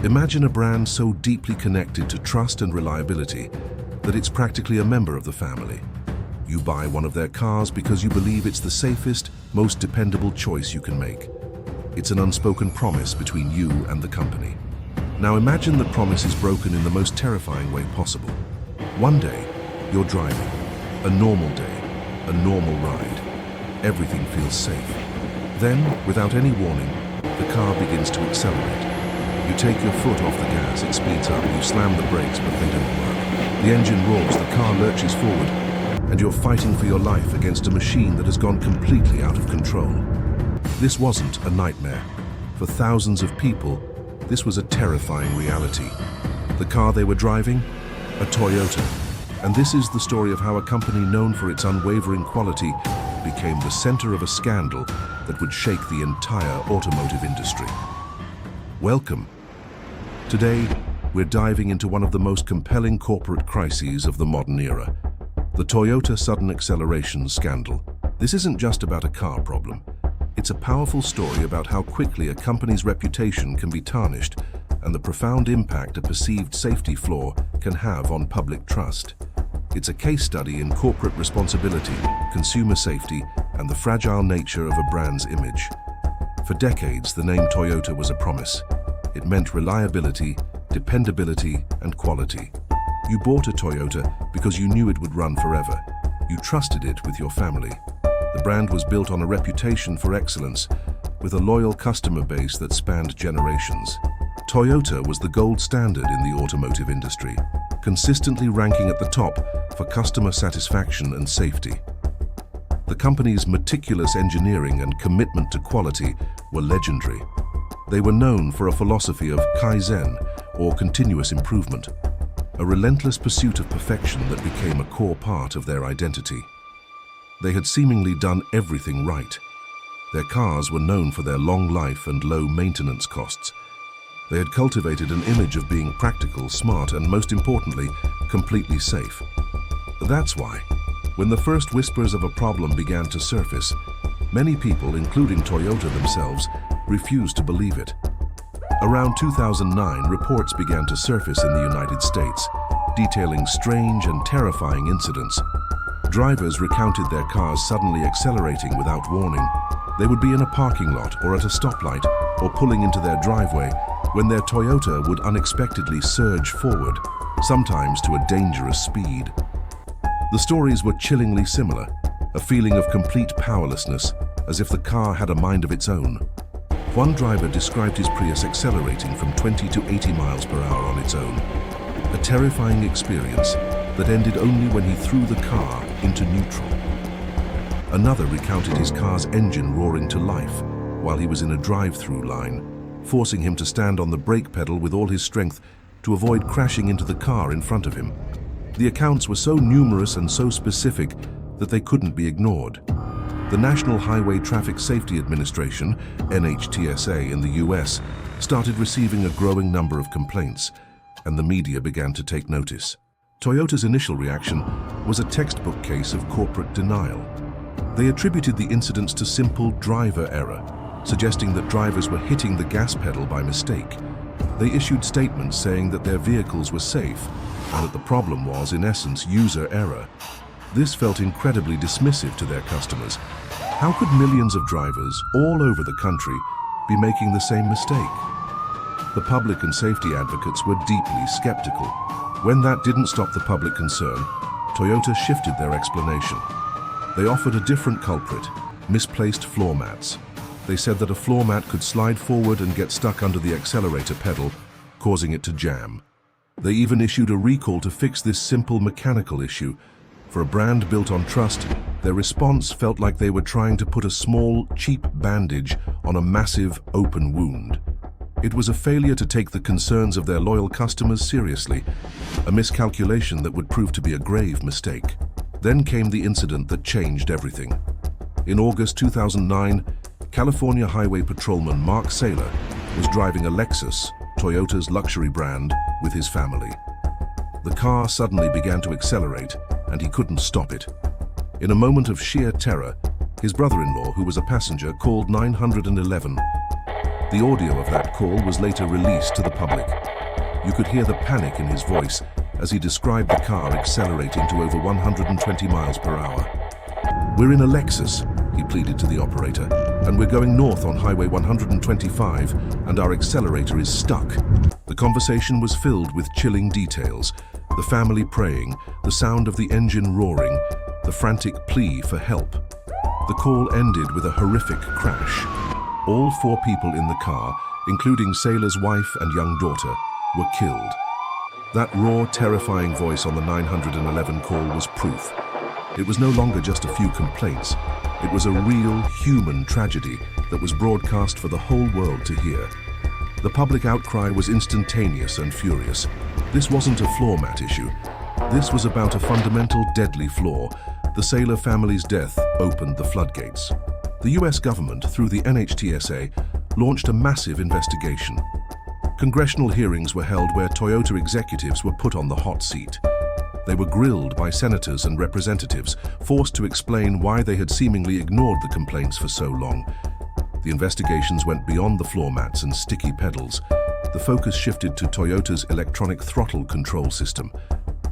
Imagine a brand so deeply connected to trust and reliability that it's practically a member of the family. You buy one of their cars because you believe it's the safest, most dependable choice you can make. It's an unspoken promise between you and the company. Now imagine the promise is broken in the most terrifying way possible. One day, you're driving. A normal day, a normal ride. Everything feels safe. Then, without any warning, the car begins to accelerate. You take your foot off the gas, it speeds up, you slam the brakes, but they don't work. The engine roars, the car lurches forward, and you're fighting for your life against a machine that has gone completely out of control. This wasn't a nightmare. For thousands of people, this was a terrifying reality. The car they were driving? A Toyota. And this is the story of how a company known for its unwavering quality became the center of a scandal that would shake the entire automotive industry. Welcome. Today, we're diving into one of the most compelling corporate crises of the modern era, the Toyota sudden acceleration scandal. This isn't just about a car problem. It's a powerful story about how quickly a company's reputation can be tarnished and the profound impact a perceived safety flaw can have on public trust. It's a case study in corporate responsibility, consumer safety, and the fragile nature of a brand's image. For decades, the name Toyota was a promise. It meant reliability, dependability, and quality. You bought a Toyota because you knew it would run forever. You trusted it with your family. The brand was built on a reputation for excellence, with a loyal customer base that spanned generations. Toyota was the gold standard in the automotive industry, consistently ranking at the top for customer satisfaction and safety. The company's meticulous engineering and commitment to quality were legendary. They were known for a philosophy of Kaizen, or continuous improvement, a relentless pursuit of perfection that became a core part of their identity. They had seemingly done everything right. Their cars were known for their long life and low maintenance costs. They had cultivated an image of being practical, smart, and most importantly, completely safe. That's why, when the first whispers of a problem began to surface, many people, including Toyota themselves, refused to believe it. Around 2009, reports began to surface in the United States, detailing strange and terrifying incidents. Drivers recounted their cars suddenly accelerating without warning. They would be in a parking lot or at a stoplight or pulling into their driveway when their Toyota would unexpectedly surge forward, sometimes to a dangerous speed. The stories were chillingly similar, a feeling of complete powerlessness, as if the car had a mind of its own. One driver described his Prius accelerating from 20 to 80 miles per hour on its own, a terrifying experience that ended only when he threw the car into neutral. Another recounted his car's engine roaring to life while he was in a drive-through line, forcing him to stand on the brake pedal with all his strength to avoid crashing into the car in front of him. The accounts were so numerous and so specific that they couldn't be ignored. The National Highway Traffic Safety Administration, NHTSA in the US, started receiving a growing number of complaints, and the media began to take notice. Toyota's initial reaction was a textbook case of corporate denial. They attributed the incidents to simple driver error, suggesting that drivers were hitting the gas pedal by mistake. They issued statements saying that their vehicles were safe and that the problem was, in essence, user error. This felt incredibly dismissive to their customers. How could millions of drivers all over the country be making the same mistake? The public and safety advocates were deeply skeptical. When that didn't stop the public concern, Toyota shifted their explanation. They offered a different culprit: misplaced floor mats. They said that a floor mat could slide forward and get stuck under the accelerator pedal, causing it to jam. They even issued a recall to fix this simple mechanical issue. For a brand built on trust, their response felt like they were trying to put a small, cheap bandage on a massive, open wound. It was a failure to take the concerns of their loyal customers seriously, a miscalculation that would prove to be a grave mistake. Then came the incident that changed everything. In August 2009, California Highway Patrolman Mark Saylor was driving a Lexus, Toyota's luxury brand, with his family. The car suddenly began to accelerate, and he couldn't stop it. In a moment of sheer terror, his brother-in-law, who was a passenger, called 911. The audio of that call was later released to the public. You could hear the panic in his voice as he described the car accelerating to over 120 miles per hour. "We're in a Lexus," he pleaded to the operator, "and we're going north on Highway 125, and our accelerator is stuck." The conversation was filled with chilling details: the family praying, the sound of the engine roaring, the frantic plea for help. The call ended with a horrific crash. All 4 people in the car, including Saylor's wife and young daughter, were killed. That raw, terrifying voice on the 911 call was proof. It was no longer just a few complaints. It was a real, human tragedy that was broadcast for the whole world to hear. The public outcry was instantaneous and furious. This wasn't a floor mat issue. This was about a fundamental, deadly flaw. The Saylor family's death opened the floodgates. The US government, through the NHTSA, launched a massive investigation. Congressional hearings were held where Toyota executives were put on the hot seat. They were grilled by senators and representatives, forced to explain why they had seemingly ignored the complaints for so long. The investigations went beyond the floor mats and sticky pedals. The focus shifted to Toyota's electronic throttle control system.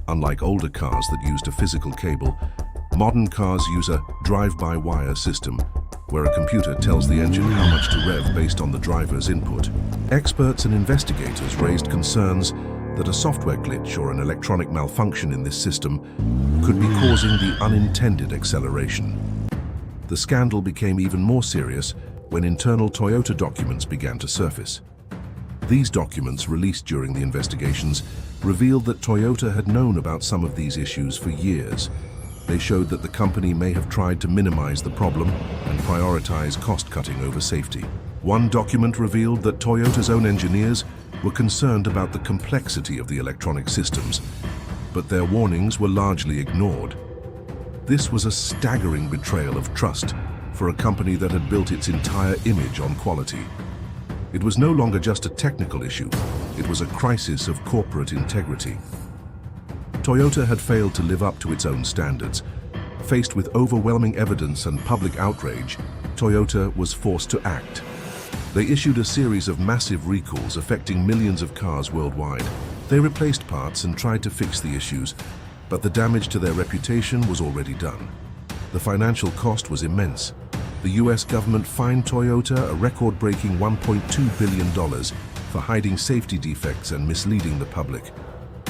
Unlike older cars that used a physical cable, modern cars use a drive-by-wire system, where a computer tells the engine how much to rev based on the driver's input. Experts and investigators raised concerns that a software glitch or an electronic malfunction in this system could be causing the unintended acceleration. The scandal became even more serious when internal Toyota documents began to surface. These documents, released during the investigations, revealed that Toyota had known about some of these issues for years. They showed that the company may have tried to minimize the problem and prioritize cost-cutting over safety. One document revealed that Toyota's own engineers were concerned about the complexity of the electronic systems, but their warnings were largely ignored. This was a staggering betrayal of trust for a company that had built its entire image on quality. It was no longer just a technical issue, it was a crisis of corporate integrity. Toyota had failed to live up to its own standards. Faced with overwhelming evidence and public outrage, Toyota was forced to act. They issued a series of massive recalls affecting millions of cars worldwide. They replaced parts and tried to fix the issues, but the damage to their reputation was already done. The financial cost was immense. The US government fined Toyota a record-breaking $1.2 billion for hiding safety defects and misleading the public.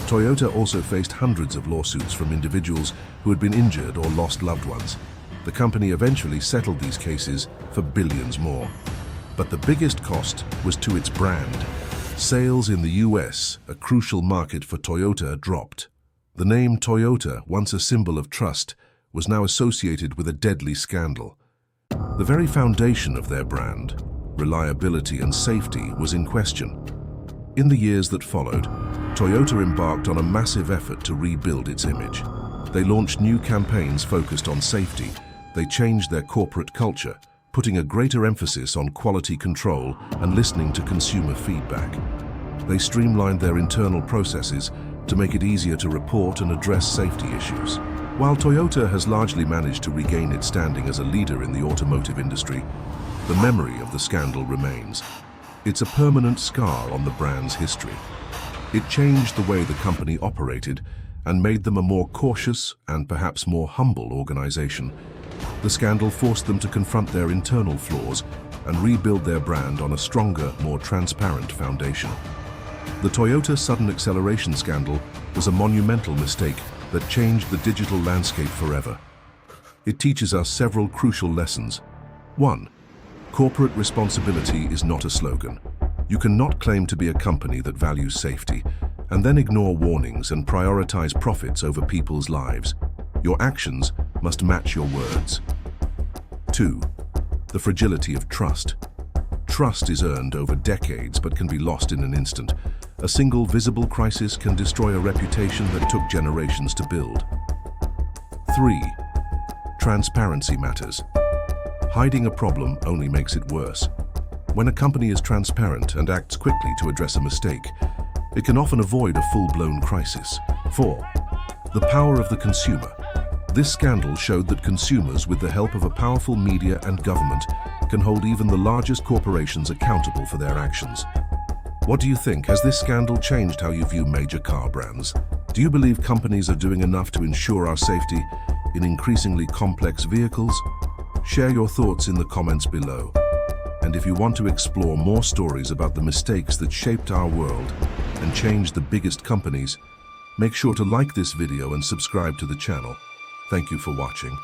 Toyota also faced hundreds of lawsuits from individuals who had been injured or lost loved ones. The company eventually settled these cases for billions more. But the biggest cost was to its brand. Sales in the US, a crucial market for Toyota, dropped. The name Toyota, once a symbol of trust, was now associated with a deadly scandal. The very foundation of their brand, reliability and safety, was in question. In the years that followed, Toyota embarked on a massive effort to rebuild its image. They launched new campaigns focused on safety. They changed their corporate culture, putting a greater emphasis on quality control and listening to consumer feedback. They streamlined their internal processes to make it easier to report and address safety issues. While Toyota has largely managed to regain its standing as a leader in the automotive industry, the memory of the scandal remains. It's a permanent scar on the brand's history. It changed the way the company operated and made them a more cautious and perhaps more humble organization. The scandal forced them to confront their internal flaws and rebuild their brand on a stronger, more transparent foundation. The Toyota sudden acceleration scandal was a monumental mistake that changed the digital landscape forever. It teaches us several crucial lessons. 1. Corporate responsibility is not a slogan. You cannot claim to be a company that values safety and then ignore warnings and prioritize profits over people's lives. Your actions must match your words. 2. The fragility of trust. Trust is earned over decades but can be lost in an instant. A single visible crisis can destroy a reputation that took generations to build. 3. Transparency matters. Hiding a problem only makes it worse. When a company is transparent and acts quickly to address a mistake, it can often avoid a full-blown crisis. 4. The power of the consumer. This scandal showed that consumers, with the help of a powerful media and government, can hold even the largest corporations accountable for their actions. What do you think? Has this scandal changed how you view major car brands? Do you believe companies are doing enough to ensure our safety in increasingly complex vehicles? Share your thoughts in the comments below. And if you want to explore more stories about the mistakes that shaped our world and changed the biggest companies, make sure to like this video and subscribe to the channel. Thank you for watching.